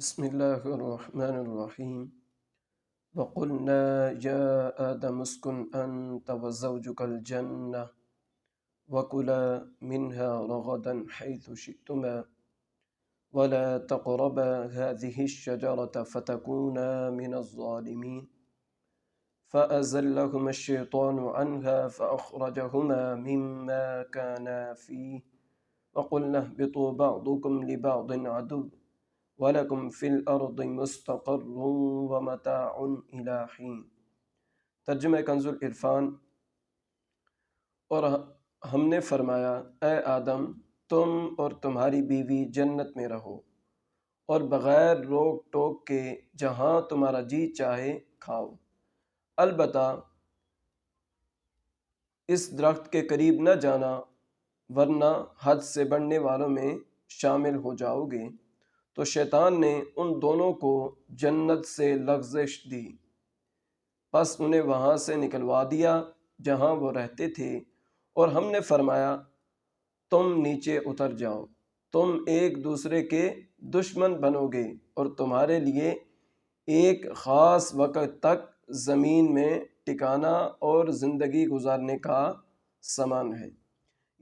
بسم الله الرحمن الرحيم. وقلنا يا آدم اسكن أنت وزوجك الجنة وكلا منها رغدا حيث شئتما ولا تقربا هذه الشجرة فتكونا من الظالمين فأزلهما الشيطان عنها فأخرجهما مما كانا فيه وقلنا اهبطوا بعضكم لبعض عدو وَلَكُمْ فِي الْأَرْضِ مُسْتَقَرٌّ وَمَتَاعٌ إِلَىٰ حِينٍ۔ ترجمہ کنز العرفان۔ اور ہم نے فرمایا اے آدم تم اور تمہاری بیوی جنت میں رہو اور بغیر روک ٹوک کے جہاں تمہارا جی چاہے کھاؤ، البتہ اس درخت کے قریب نہ جانا ورنہ حد سے بڑھنے والوں میں شامل ہو جاؤ گے۔ تو شیطان نے ان دونوں کو جنت سے لغزش دی، پس انہیں وہاں سے نکلوا دیا جہاں وہ رہتے تھے، اور ہم نے فرمایا تم نیچے اتر جاؤ، تم ایک دوسرے کے دشمن بنو گے اور تمہارے لیے ایک خاص وقت تک زمین میں ٹکانا اور زندگی گزارنے کا سامان ہے۔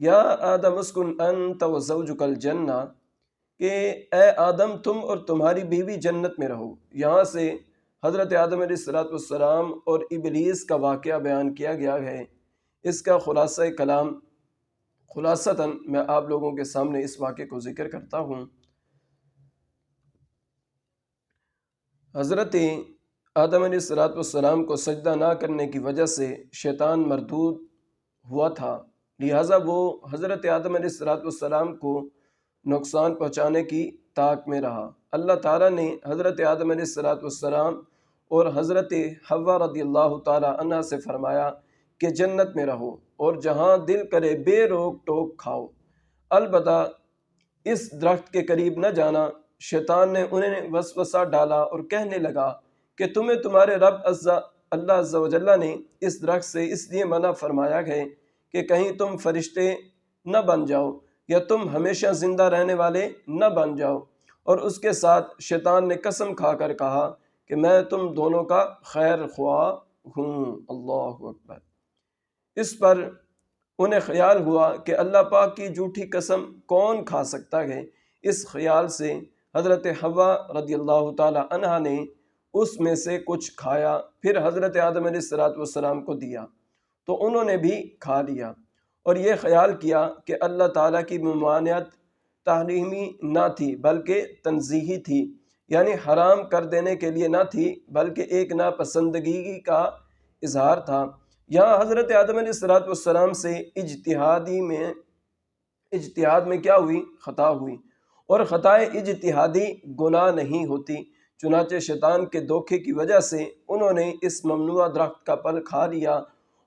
یا آدم اسکن انت وزوجک الجنہ، کہ اے آدم تم اور تمہاری بیوی جنت میں رہو۔ یہاں سے حضرت آدم علیہ السلام اور ابلیس کا واقعہ بیان کیا گیا ہے۔ اس کا خلاصہ کلام خلاصتاً میں آپ لوگوں کے سامنے اس واقعے کو ذکر کرتا ہوں۔ حضرت آدم علیہ السلام کو سجدہ نہ کرنے کی وجہ سے شیطان مردود ہوا تھا، لہٰذا وہ حضرت آدم علیہ السلام کو نقصان پہنچانے کی طاق میں رہا۔ اللہ تعالیٰ نے حضرت آدم علیہ السلام اور حضرت حوا رضی اللہ تعالیٰ عنہ سے فرمایا کہ جنت میں رہو اور جہاں دل کرے بے روک ٹوک کھاؤ، البتہ اس درخت کے قریب نہ جانا۔ شیطان نے انہیں وسوسہ ڈالا اور کہنے لگا کہ تمہیں تمہارے رب اللہ عز و جل نے اس درخت سے اس لیے منع فرمایا ہے کہ کہیں تم فرشتے نہ بن جاؤ یا تم ہمیشہ زندہ رہنے والے نہ بن جاؤ۔ اور اس کے ساتھ شیطان نے قسم کھا کر کہا کہ میں تم دونوں کا خیر خواہ ہوں۔ اللہ اکبر۔ اس پر انہیں خیال ہوا کہ اللہ پاک کی جھوٹی قسم کون کھا سکتا ہے۔ اس خیال سے حضرت حوا رضی اللہ تعالی عنہا نے اس میں سے کچھ کھایا، پھر حضرت آدم علیہ السلام کو دیا تو انہوں نے بھی کھا لیا، اور یہ خیال کیا کہ اللہ تعالیٰ کی ممانعت تحریمی نہ تھی بلکہ تنزیہی تھی، یعنی حرام کر دینے کے لیے نہ تھی بلکہ ایک ناپسندگی کا اظہار تھا۔ یہاں حضرت آدم علیہ السلام سے اجتہاد میں کیا ہوئی؟ خطا ہوئی، اور خطائے اجتہادی گناہ نہیں ہوتی، چنانچہ شیطان کے دھوکے کی وجہ سے انہوں نے اس ممنوع درخت کا پھل کھا لیا،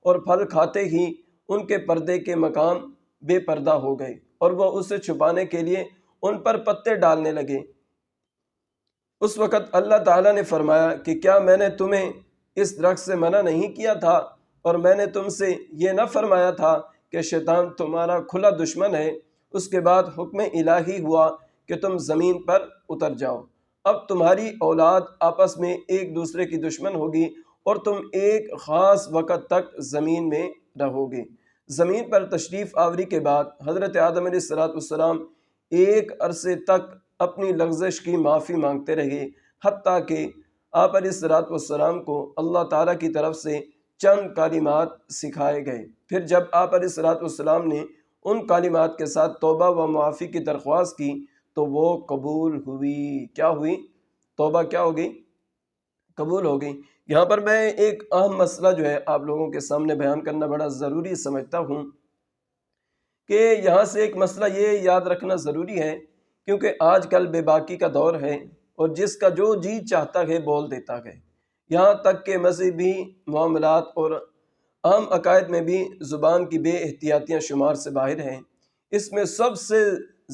اور پھل کھاتے ہی ان کے پردے کے مقام بے پردہ ہو گئے اور وہ اسے چھپانے کے لیے ان پر پتے ڈالنے لگے۔ اس وقت اللہ تعالیٰ نے فرمایا کہ کیا میں نے تمہیں اس درخت سے منع نہیں کیا تھا، اور میں نے تم سے یہ نہ فرمایا تھا کہ شیطان تمہارا کھلا دشمن ہے؟ اس کے بعد حکم الہی ہوا کہ تم زمین پر اتر جاؤ۔ اب تمہاری اولاد آپس میں ایک دوسرے کی دشمن ہوگی اور تم ایک خاص وقت تک زمین میں رہو گے۔ زمین پر تشریف آوری کے بعد حضرت آدم علیہ السلام ایک عرصے تک اپنی لغزش کی معافی مانگتے رہے، حتیٰ کہ آپ علیہ السلام کو اللہ تعالیٰ کی طرف سے چند کلمات سکھائے گئے۔ پھر جب آپ علیہ السلام نے ان کلمات کے ساتھ توبہ و معافی کی درخواست کی تو وہ قبول ہوئی۔ کیا ہوئی؟ توبہ کیا ہو گئی؟ قبول ہو گئی۔ یہاں پر میں ایک اہم مسئلہ جو ہے آپ لوگوں کے سامنے بیان کرنا بڑا ضروری سمجھتا ہوں کہ یہاں سے ایک مسئلہ یہ یاد رکھنا ضروری ہے، کیونکہ آج کل بے باکی کا دور ہے اور جس کا جو جی چاہتا ہے بول دیتا ہے، یہاں تک کہ مذہبی معاملات اور عام عقائد میں بھی زبان کی بے احتیاطیاں شمار سے باہر ہیں۔ اس میں سب سے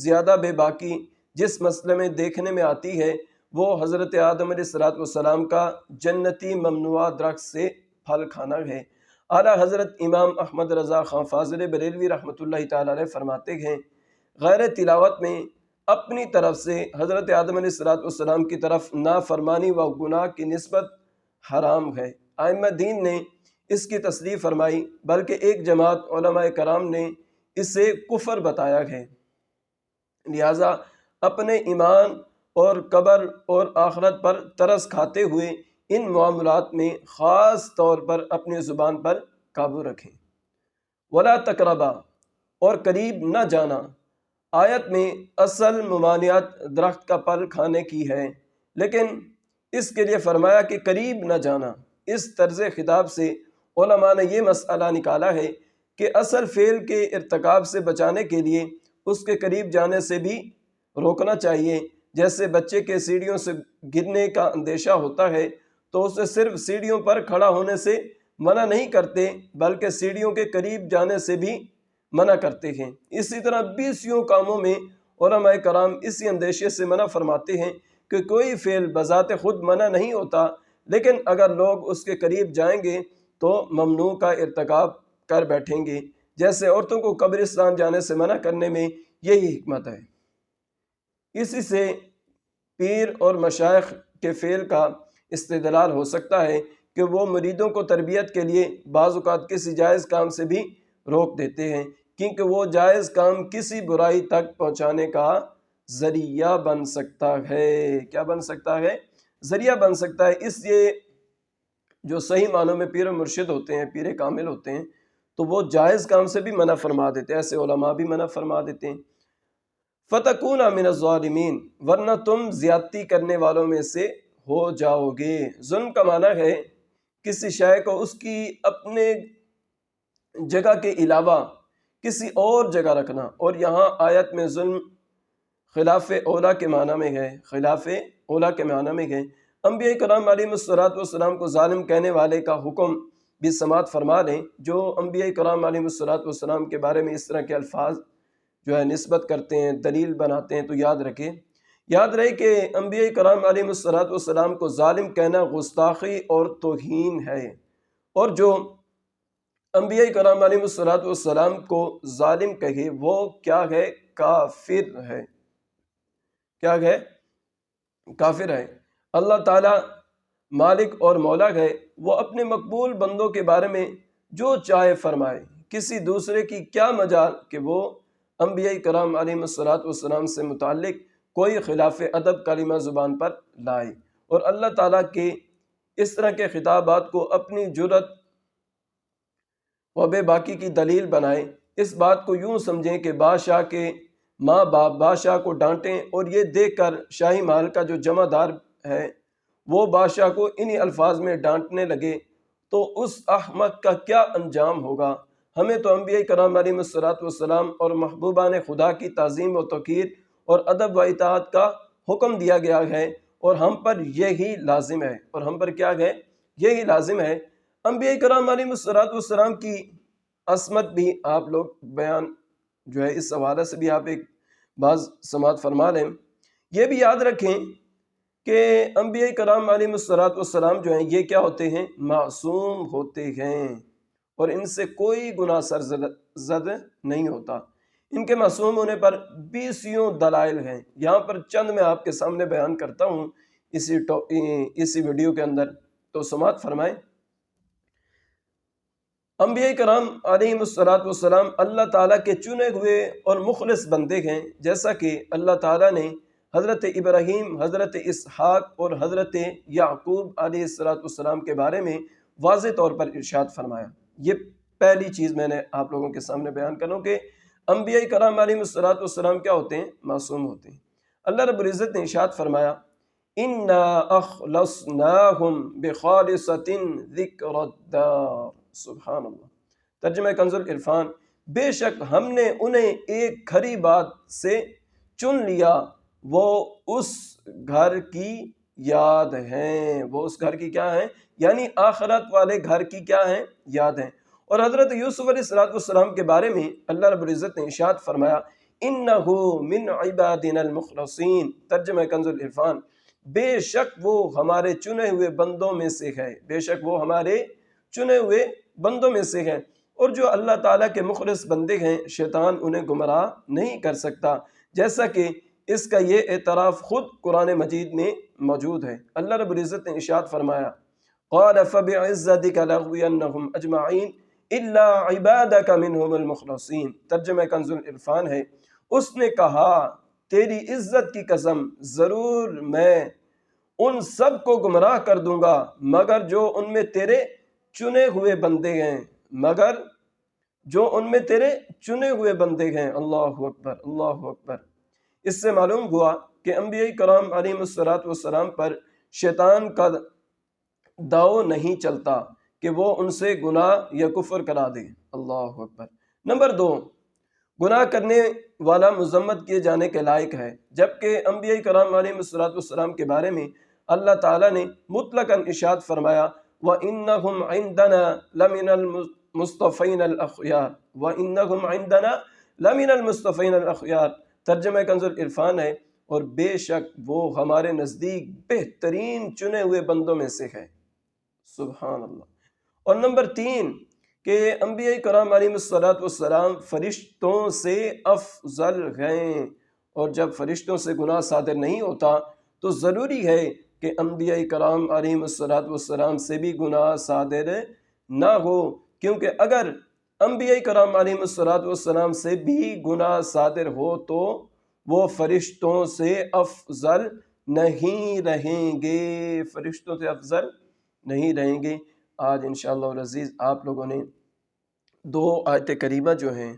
زیادہ بے باکی جس مسئلے میں دیکھنے میں آتی ہے وہ حضرت آدم علیہ السلام کا جنتی ممنوع درخت سے پھل کھانا ہے۔ اعلیٰ حضرت امام احمد رضا خان فاضل بریلوی رحمۃ اللہ تعالی علیہ فرماتے ہیں، غیر تلاوت میں اپنی طرف سے حضرت آدم علیہ السلام کی طرف نافرمانی و گناہ کی نسبت حرام ہے۔ ائمہ دین نے اس کی تصریح فرمائی، بلکہ ایک جماعت علماء کرام نے اسے کفر بتایا ہے۔ لہٰذا اپنے ایمان اور قبر اور آخرت پر ترس کھاتے ہوئے ان معاملات میں خاص طور پر اپنی زبان پر قابو رکھیں۔ ولا تقربا، اور قریب نہ جانا۔ آیت میں اصل ممانعت درخت کا پھل کھانے کی ہے، لیکن اس کے لیے فرمایا کہ قریب نہ جانا۔ اس طرز خطاب سے علماء نے یہ مسئلہ نکالا ہے کہ اصل فعل کے ارتکاب سے بچانے کے لیے اس کے قریب جانے سے بھی روکنا چاہیے۔ جیسے بچے کے سیڑھیوں سے گرنے کا اندیشہ ہوتا ہے تو اسے صرف سیڑھیوں پر کھڑا ہونے سے منع نہیں کرتے، بلکہ سیڑھیوں کے قریب جانے سے بھی منع کرتے ہیں۔ اسی طرح بیسیوں کاموں میں علماء کرام اسی اندیشے سے منع فرماتے ہیں کہ کوئی فعل بذات خود منع نہیں ہوتا، لیکن اگر لوگ اس کے قریب جائیں گے تو ممنوع کا ارتکاب کر بیٹھیں گے۔ جیسے عورتوں کو قبرستان جانے سے منع کرنے میں یہی حکمت ہے۔ اسی سے پیر اور مشائخ کے فعل کا استدلال ہو سکتا ہے کہ وہ مریدوں کو تربیت کے لیے بعض اوقات کسی جائز کام سے بھی روک دیتے ہیں، کیونکہ وہ جائز کام کسی برائی تک پہنچانے کا ذریعہ بن سکتا ہے۔ کیا بن سکتا ہے؟ ذریعہ بن سکتا ہے۔ اس لیے جو صحیح معنوں میں پیر و مرشد ہوتے ہیں، پیر کامل ہوتے ہیں، تو وہ جائز کام سے بھی منع فرما دیتے ہیں، ایسے علماء بھی منع فرما دیتے ہیں۔ فَتَكُونَ مِنَ الظَّالِمِينَ، ورنہ تم زیادتی کرنے والوں میں سے ہو جاؤ گے۔ ظلم کا معنی ہے کسی شے کو اس کی اپنے جگہ کے علاوہ کسی اور جگہ رکھنا، اور یہاں آیت میں ظلم خلاف اولا کے معنی میں ہے، خلاف اولا کے معنی میں ہے۔ انبیاء کرام علیہ السلام کو ظالم کہنے والے کا حکم بھی سماعت فرما لیں۔ جو انبیاء کرام علیہ السلام کے بارے میں اس طرح کے الفاظ جو ہے نسبت کرتے ہیں، دلیل بناتے ہیں، تو یاد رکھیں، یاد رہے کہ انبیاء کرام علیہ السلام کو ظالم کہنا گستاخی اور توہین ہے، اور جو انبیاء کرام علیہ السلام کو ظالم کہے وہ کیا ہے؟ کافر ہے۔ کیا ہے؟ کافر ہے۔ اللہ تعالی مالک اور مولا ہے، وہ اپنے مقبول بندوں کے بارے میں جو چاہے فرمائے۔ کسی دوسرے کی کیا مجال کہ وہ انبیاء کرام علیہ السلام سے متعلق کوئی خلاف ادب کلمہ زبان پر لائے، اور اللہ تعالیٰ کے اس طرح کے خطابات کو اپنی جرأت و بے باکی کی دلیل بنائیں۔ اس بات کو یوں سمجھیں کہ بادشاہ کے ماں باپ بادشاہ کو ڈانٹیں، اور یہ دیکھ کر شاہی محل کا جو جمع دار ہے وہ بادشاہ کو انہی الفاظ میں ڈانٹنے لگے تو اس احمق کا کیا انجام ہوگا۔ ہمیں تو انبیاء کرام علیہ السلام اور محبوبان خدا کی تعظیم و توقیر اور ادب و اطاعت کا حکم دیا گیا ہے، اور ہم پر یہی لازم ہے، اور ہم پر کیا ہے؟ یہی لازم ہے۔ انبیاء کرام علیہ السلام کی عصمت بھی آپ لوگ بیان جو ہے اس حوالے سے بھی آپ ایک بعض سماعت فرما لیں۔ یہ بھی یاد رکھیں کہ انبیاء کرام علیہ السلام جو ہیں یہ کیا ہوتے ہیں؟ معصوم ہوتے ہیں، اور ان سے کوئی گناہ سرزد نہیں ہوتا۔ ان کے معصوم ہونے پر بیسیوں دلائل ہیں، یہاں پر چند میں آپ کے سامنے بیان کرتا ہوں اسی ویڈیو کے اندر، تو سماعت فرمائیں۔ انبیاء کرام علیہ السلام اللہ تعالیٰ کے چنے ہوئے اور مخلص بندے ہیں، جیسا کہ اللہ تعالیٰ نے حضرت ابراہیم، حضرت اسحاق اور حضرت یعقوب علیہ السلام کے بارے میں واضح طور پر ارشاد فرمایا۔ یہ پہلی چیز میں نے آپ لوگوں کے سامنے بیان کروں کہ انبیاء کرام علیہ السلام کیا ہوتے ہیں؟ معصوم ہوتے ہیں۔ اللہ رب العزت نے ارشاد فرمایا إِنَّا أَخْلَصْنَاهُمْ بِخَالِصَةٍ ذِكْرَ الدَّارِ، سبحان اللہ۔ ترجمہ کنز العرفان، بے شک ہم نے انہیں ایک کھری بات سے چن لیا، وہ اس گھر کی یاد ہیں۔ وہ اس گھر کی کیا ہیں؟ یعنی آخرت والے گھر کی کیا ہیں؟ یاد ہیں۔ اور حضرت یوسف علیہ السلام کے بارے میں اللہ رب العزت نے ارشاد فرمایا إِنَّهُ مِنْ عِبَادِنَا الْمُخْلَصِينَ، ترجمہ کنز العرفان، بے شک وہ ہمارے چنے ہوئے بندوں میں سے ہے، بے شک وہ ہمارے چنے ہوئے بندوں میں سے ہے۔ اور جو اللہ تعالیٰ کے مخلص بندے ہیں شیطان انہیں گمراہ نہیں کر سکتا، جیسا کہ اس کا یہ اعتراف خود قرآن مجید میں موجود ہے۔ اللہ رب العزت نے ارشاد فرمایا قال فبعزتك لأغوينهم اجمعین الا عبادك منهم المخلصین، ترجمہ کنز العرفان ہے، اس نے کہا تیری عزت کی قسم ضرور میں ان سب کو گمراہ کر دوں گا مگر جو ان میں تیرے چنے ہوئے بندے ہیں، مگر جو ان میں تیرے چنے ہوئے بندے ہیں۔ اللہ اکبر، اللہ اکبر۔ اس سے معلوم ہوا کہ انبیاء کرام علیہم السلام پر شیطان کا داؤ نہیں چلتا کہ وہ ان سے گناہ یا کفر کرا دے۔ اللہ اکبر۔ نمبر 2، گناہ کرنے والا مذمت کیے جانے کے لائق ہے، جبکہ انبیاء کرام علیہم السلام کے بارے میں اللہ تعالیٰ نے مطلقاً ارشاد فرمایا وَإِنَّهُمْ عِنْدَنَا لَمِنَ الْمُصْطَفَيْنَ الْأَخْيَارِ وَإِنَّهُمْ عِنْدَنَا لَمِنَ الْمُصْطَفَيْنَ الْأَخْيَارِ، ترجمہ کنز العرفان ہے، اور بے شک وہ ہمارے نزدیک بہترین چنے ہوئے بندوں میں سے ہے۔ سبحان اللہ۔ اور نمبر 3 کہ انبیاء کرام علیہم السلام فرشتوں سے افضل ہیں، اور جب فرشتوں سے گناہ صادر نہیں ہوتا تو ضروری ہے کہ انبیاء کرام علیہم السلام سے بھی گناہ صادر نہ ہو، کیونکہ اگر انبیاء کرام علیہم السلام سے بھی گناہ صادر ہو تو وہ فرشتوں سے افضل نہیں رہیں گے، فرشتوں سے افضل نہیں رہیں گے۔ آج انشاءاللہ العزیز آپ لوگوں نے 2 آیت کریمہ جو ہیں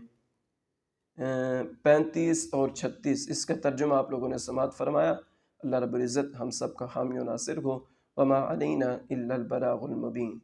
35 اور 36، اس کا ترجمہ آپ لوگوں نے سماعت فرمایا۔ اللہ رب العزت ہم سب کا حامی و ناصر ہو۔ وما علینا الا البلاغ المبین۔